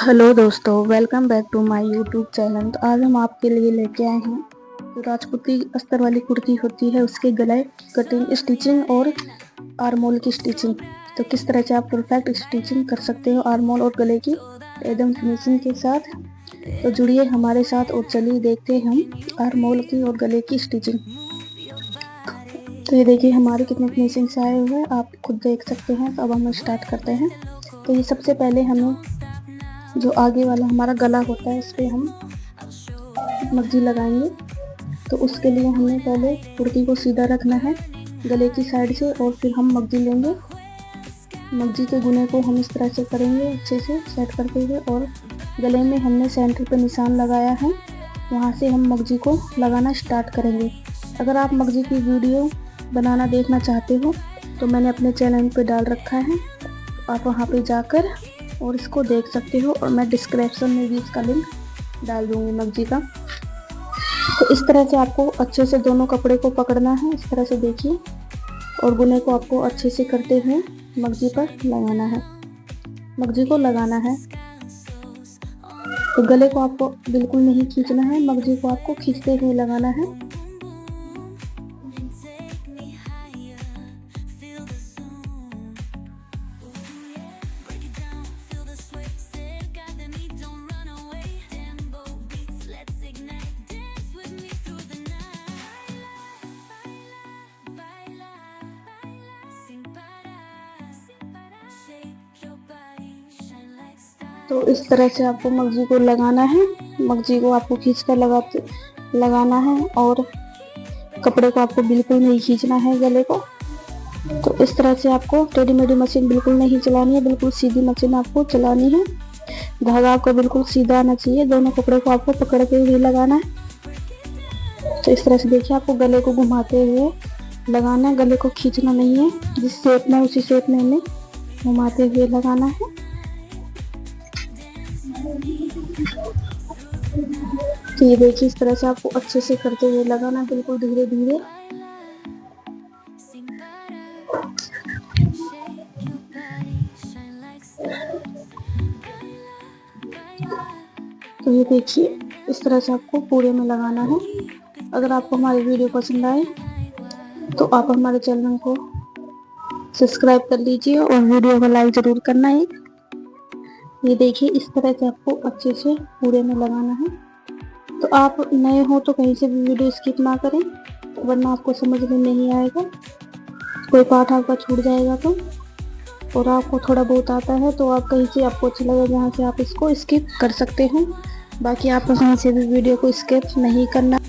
Hello दोस्तों, welcome back to my YouTube channel. तो आज हम आपके लिए लेके आए हैं जो राजपूती अस्तर वाली कुर्ती होती है उसके गले कटिंग, स्टिचिंग और आर्मोल की स्टिचिंग। तो किस तरह से आप परफेक्ट स्टिचिंग कर सकते हो आर्मोल और गले की एकदम फिनिशिंग के साथ। तो जुड़िए हमारे साथ और चलिए देखते हैं हम आर्मोल की और गले की स्टिचिंग। तो ये देखिए हमारे कितने फिनिशिंग से आए हुए हैं, आप खुद देख सकते हैं। तो अब हम स्टार्ट करते हैं। तो ये सबसे पहले हमें जो आगे वाला हमारा गला होता है इस पर हम मर्जी लगाएंगे। तो उसके लिए हमें पहले कुर्ती को सीधा रखना है गले की साइड से, और फिर हम मर्जी लेंगे। मर्जी के गुने को हम इस तरह से करेंगे अच्छे से सेट करते हुए, और गले में हमने सेंटर पे निशान लगाया है, वहाँ से हम मर्जी को लगाना स्टार्ट करेंगे। अगर आप मर्जी की वीडियो बनाना देखना चाहते हो तो मैंने अपने चैनल पे डाल रखा है, आप वहाँ पे जाकर और इसको देख सकते हो, और मैं डिस्क्रिप्शन में भी इसका लिंक डाल दूंगी मर्जी का। तो इस तरह से आपको अच्छे से दोनों कपड़े को पकड़ना है, इस तरह से देखिए, और गुने को आपको अच्छे से करते हुए मर्जी पर लगाना है, मर्जी को लगाना है। तो गले को आपको बिल्कुल नहीं खींचना है, मर्जी को आपको खींचते हुए लगाना है। तो इस तरह से आपको मर्जी को लगाना है, मर्जी को आपको खींचकर लगाना है, और कपड़े को आपको बिल्कुल नहीं खींचना है गले को। तो इस तरह से आपको टेढ़ी मेढ़ी मशीन बिल्कुल नहीं चलानी है, बिल्कुल सीधी मशीन आपको चलानी है। धागा आपको बिल्कुल सीधा आना चाहिए, दोनों कपड़े को आपको पकड़ते हुए लगाना है। तो इस तरह से देखिए आपको गले को घुमाते हुए लगाना है, गले को खींचना नहीं है, जिस शेप में उसी शेप में हमें घुमाते हुए लगाना है। तो ये देखिए इस तरह से आपको अच्छे से करते हुए लगाना, बिल्कुल धीरे धीरे। तो ये देखिए इस तरह से आपको पूरे में लगाना है। अगर आपको हमारी वीडियो पसंद आए तो आप हमारे चैनल को सब्सक्राइब कर लीजिए और वीडियो को लाइक जरूर करना है। ये देखिए इस तरह से आपको अच्छे से पूरे में लगाना है। तो आप नए हो तो कहीं से भी वीडियो स्किप ना करें, वरना आपको समझ में नहीं आएगा, कोई पार्ट आपका छूट जाएगा। तो और आपको थोड़ा बहुत आता है तो आप कहीं से आपको अच्छा लगे जहाँ से आप इसको स्किप कर सकते हो, बाकी आपको कहीं से भी वीडियो को स्किप नहीं करना।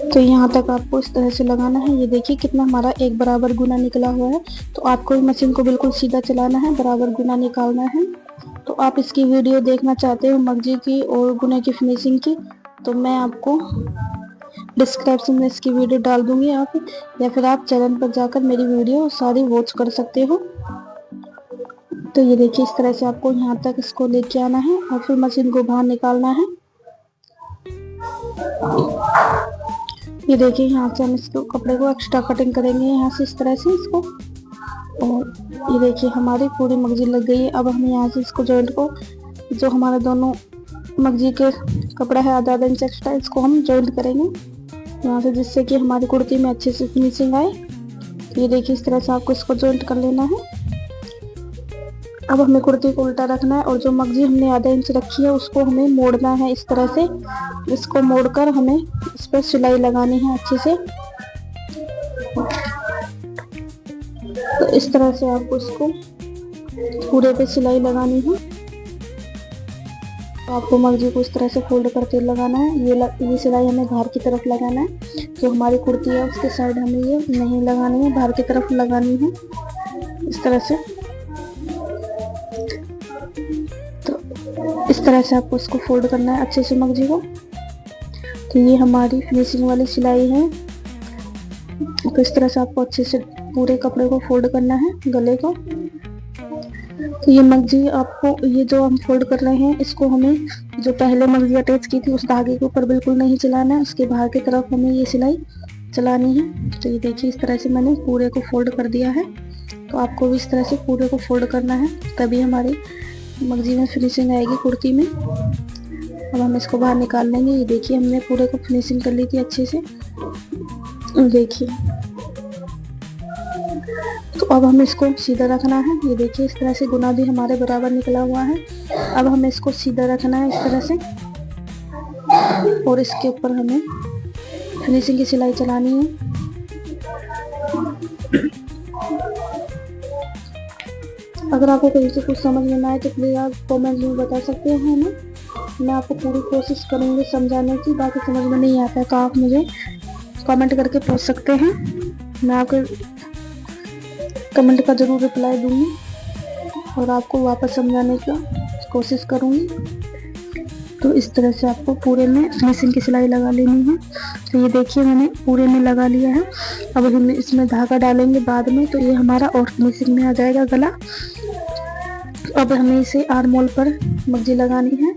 तो यहाँ तक आपको इस तरह से लगाना है। ये देखिए कितना हमारा एक बराबर गुना निकला हुआ है। तो आपको मशीन को बिल्कुल सीधा चलाना है, बराबर गुना निकालना है। तो आप इसकी वीडियो देखना चाहते हो मर्जी की और गुने की फिनिशिंग की, तो मैं आपको डिस्क्रिप्शन में इसकी वीडियो डाल दूंगी, आप या फिर आप चैनल पर जाकर मेरी वीडियो सारी वॉच कर सकते हो। तो ये देखिए इस तरह से आपको यहाँ तक इसको लेके आना है और फिर मशीन को बाहर निकालना है। ये देखिए यहाँ से हम इसको कपड़े को एक्स्ट्रा कटिंग करेंगे यहाँ से इस तरह से इसको, और ये देखिए हमारी पूरी मर्जी लग गई है। अब हम यहाँ से इसको जॉइंट को, जो हमारा दोनों मर्जी के कपड़ा है आधा आधा इंच एक्स्ट्रा, इसको हम जॉइंट करेंगे यहाँ से, जिससे कि हमारी कुर्ती में अच्छे से फिनिशिंग आए। तो ये देखिए इस तरह से आपको इसको जॉइंट कर लेना है। अब हमें कुर्ती को उल्टा रखना है और जो मर्जी हमने आधा इंच रखी है उसको हमें मोड़ना है इस तरह से। इसको मोड़कर हमें इस पर सिलाई लगानी है अच्छे से। तो इस तरह से आपको इसको पूरे पे सिलाई लगानी है। तो आपको मर्जी को इस तरह से फोल्ड करके लगाना है। ये सिलाई हमें बाहर की तरफ लगाना है, जो हमारी कुर्ती है उसके साइड हमें ये नहीं लगानी है, बाहर की तरफ लगानी है इस तरह से। तो इस तरह से आपको इसको फोल्ड करना है अच्छे से मर्जी को। तो ये हमारी फिनिशिंग वाली सिलाई है। तो इस तरह से आपको अच्छे से पूरे कपड़े को फोल्ड करना है गले को। तो ये मर्जी आपको, ये जो हम फोल्ड कर रहे हैं इसको हमें जो पहले मर्जी अटैच की थी उस धागे के ऊपर बिल्कुल नहीं चलाना है, उसके बाहर की तरफ हमें ये सिलाई चलानी है। तो ये देखिए इस तरह से मैंने पूरे को फोल्ड कर दिया है। तो आपको भी इस तरह से पूरे को फोल्ड करना है, तभी हमारी मगजी में फिनिशिंग आएगी कुर्ती में। अब हम इसको बाहर निकाल लेंगे। ये देखिए हमने पूरे को फिनिशिंग कर ली थी अच्छे से, देखिए। तो अब हमें इसको सीधा रखना है। ये देखिए इस तरह से गुना भी हमारे बराबर निकला हुआ है। अब हमें इसको सीधा रखना है इस तरह से, और इसके ऊपर हमें फिनिशिंग की सिलाई चलानी है। अगर आपको कहीं से कुछ समझ में ना आए तो प्लीज़ आप कमेंट में बता सकते हैं हमें। मैं आपको पूरी कोशिश करूँगी समझाने की। बाकी समझ में नहीं आता है तो आप मुझे कमेंट करके पूछ सकते हैं, मैं आपके कमेंट का ज़रूर रिप्लाई दूँगी और आपको वापस समझाने का कोशिश करूँगी। तो इस तरह से आपको पूरे में फिनिशिंग की सिलाई लगा लेनी है। तो ये देखिए मैंने पूरे में लगा लिया है। अब हम इसमें धागा डालेंगे बाद में, तो ये हमारा और फिनिशिंग में आ जाएगा गला। अब हमें इसे आर्मोल पर मगजी लगानी है।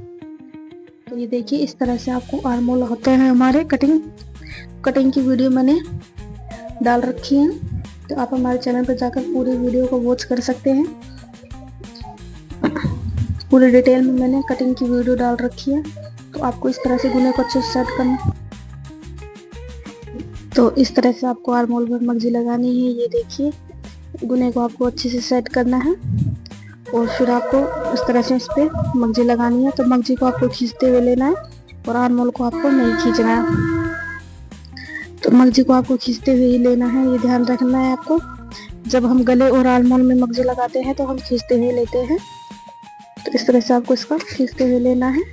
तो ये देखिए इस तरह से आपको आर्मोल होते हैं हमारे। कटिंग की वीडियो मैंने डाल रखी है, तो आप हमारे चैनल पर जाकर पूरी वीडियो को वॉच कर सकते हैं। पूरी डिटेल में मैंने कटिंग की वीडियो डाल रखी है। तो आपको इस तरह से गुने को अच्छे से सेट करना। तो इस तरह से आपको आर्मोल पर मगजी लगानी है। ये देखिए गुने को आपको अच्छे से सेट करना है और फिर आपको इस तरह से इस पर मगजी लगानी है। तो मगजी को आपको खींचते हुए लेना है और आर्मोल को आपको नहीं खींचना है। तो मगजी को आपको खींचते हुए ही लेना है, ये ध्यान रखना है आपको। जब हम गले और आर्मोल में मगजी लगाते हैं तो हम खींचते हुए लेते हैं। तो इस तरह से आपको इसका खींचते हुए लेना है।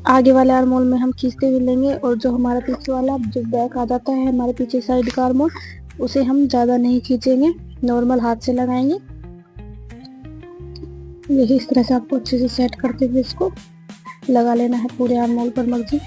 आगे वाले आर्मोल में हम खींचते हुए लेंगे और जो हमारा पीछे वाला जो बैक आ जाता है हमारे पीछे साइड का आर्मोल, उसे हम ज़्यादा नहीं खींचेंगे, नॉर्मल हाथ से लगाएंगे। यही इस तरह से आपको अच्छे से सेट करते हुए इसको लगा लेना है पूरे आर्मोल पर मगजी।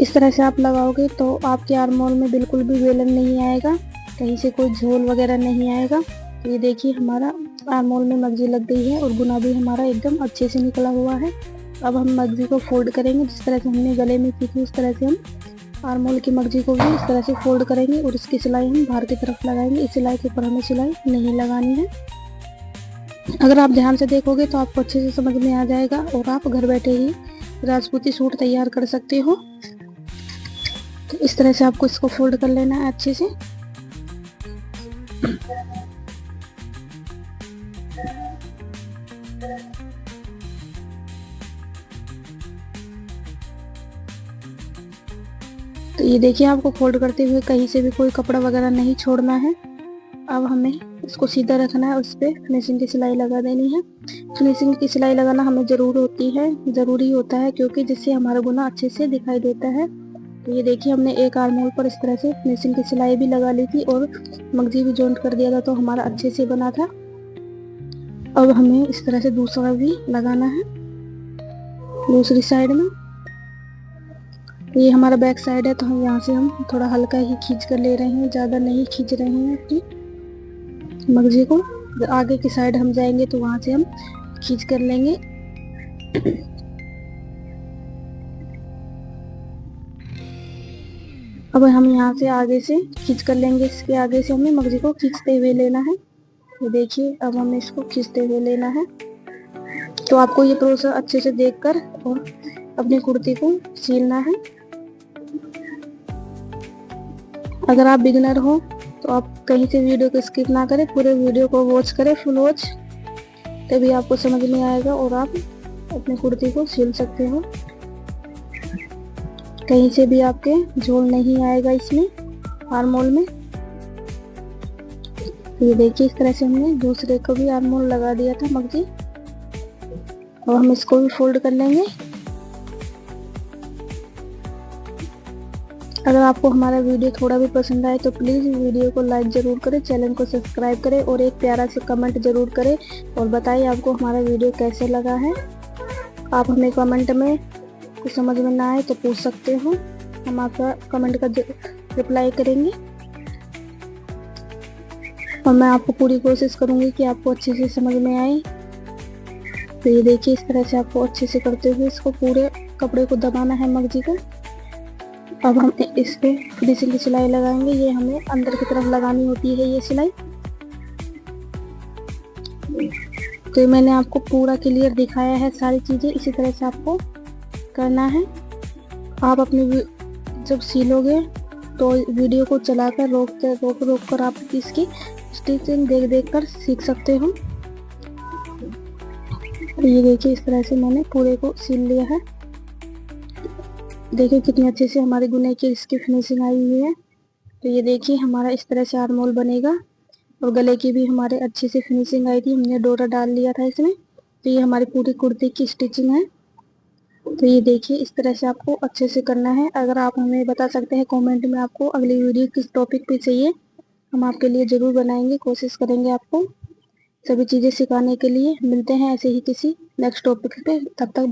इस तरह से आप लगाओगे तो आपके आर्मोल में बिल्कुल भी बेलन नहीं आएगा, कहीं से कोई झोल वगैरह नहीं आएगा। तो ये देखिए हमारा आर्मोल में मगजी लग गई है और गुना भी हमारा एकदम अच्छे से निकला हुआ है। अब हम मगजी को फोल्ड करेंगे, जिस तरह से हमने गले में की थी उस तरह से हम आर्मोल की मगजी को भी इस तरह से फोल्ड करेंगे और इसकी सिलाई हम बाहर की तरफ लगाएंगे। इस सिलाई के ऊपर हमें सिलाई नहीं लगानी है। अगर आप ध्यान से देखोगे तो आपको अच्छे से समझ में आ जाएगा और आप घर बैठे ही राजपूती सूट तैयार कर सकते हो। तो इस तरह से आपको इसको फोल्ड कर लेना है अच्छे से। तो ये देखिए आपको फोल्ड करते हुए कहीं से भी कोई कपड़ा वगैरह नहीं छोड़ना है। अब हमें इसको सीधा रखना है, उस पर फिनिशिंग की सिलाई लगा देनी है। फिनिशिंग की सिलाई लगाना हमें ज़रूरी होता है क्योंकि जिससे हमारा गुना अच्छे से दिखाई देता है। तो ये देखिए हमने एक आर्मोल पर इस तरह से फिनिशिंग की सिलाई भी लगा ली थी और मगजी भी जॉइंट कर दिया था, तो हमारा अच्छे से बना था। अब हमें इस तरह से दूसरा भी लगाना है दूसरी साइड में। ये हमारा बैक साइड है, तो हम यहाँ से हम थोड़ा हल्का ही खींच कर ले रहे हैं, ज़्यादा नहीं खींच रहे हैं अपनी मगजी को। आगे की साइड हम जाएंगे तो वहाँ से हम खींच कर लेंगे। अब हम यहाँ से आगे से खींच कर लेंगे, इसके आगे से हमें मगजी को खींचते हुए लेना है। ये देखिए अब हमें इसको खींचते हुए लेना है। तो आपको ये प्रोसेस अच्छे से देखकर और अपनी कुर्ती को सिलना है। अगर आप बिगिनर हो तो आप कहीं से वीडियो को स्किप ना करें, पूरे वीडियो को वॉच करें, फुल वॉच, तभी आपको समझ में आएगा और आप अपनी कुर्ती को सिल सकते हो। कहीं से भी आपके झोल नहीं आएगा इसमें आर्मोल में। ये देखिए इस तरह से हमने दूसरे को भी आर्मोल लगा दिया था मगजी। और हम इसको भी फोल्ड कर लेंगे। अगर आपको हमारा वीडियो थोड़ा भी पसंद आए तो प्लीज़ वीडियो को लाइक ज़रूर करें, चैनल को सब्सक्राइब करें और एक प्यारा से कमेंट ज़रूर करें और बताइए आपको हमारा वीडियो कैसे लगा है। आप हमें कमेंट में कुछ समझ में ना आए तो पूछ सकते हो, हम आपका कमेंट का रिप्लाई करेंगे और मैं आपको पूरी कोशिश करूँगी कि आपको अच्छे से समझ में आए। तो ये देखिए, इस तरह से आपको अच्छे से करते हुए इसको पूरे कपड़े को दबाना है मर्जी को। अब हम इस पे फिनिशिंग की सिलाई लगाएंगे। ये हमें अंदर की तरफ लगानी होती है ये सिलाई। तो मैंने आपको पूरा क्लियर दिखाया है सारी चीजें, इसी तरह से आपको करना है। आप अपनी जब सिलोगे तो वीडियो को चलाकर रोक कर आप इसकी स्टिचिंग देख कर सीख सकते हो। तो ये देखिए, इस तरह से मैंने पूरे को सिल लिया है। देखिए कितनी अच्छे से हमारे गुने की इसकी फिनिशिंग आई हुई है। तो ये देखिए, हमारा इस तरह से आर्म होल बनेगा। और गले की भी हमारे अच्छे से फिनिशिंग आई थी, हमने डोरा डाल लिया था इसमें। तो ये हमारी पूरी कुर्ती की स्टिचिंग है। तो ये देखिए, इस तरह से आपको अच्छे से करना है। अगर आप हमें बता सकते हैं कमेंट में आपको अगली वीडियो किस टॉपिक पे चाहिए, हम आपके लिए ज़रूर बनाएंगे, कोशिश करेंगे आपको सभी चीज़ें सिखाने के लिए। मिलते हैं ऐसे ही किसी नेक्स्ट टॉपिक पे, तब तक बाय।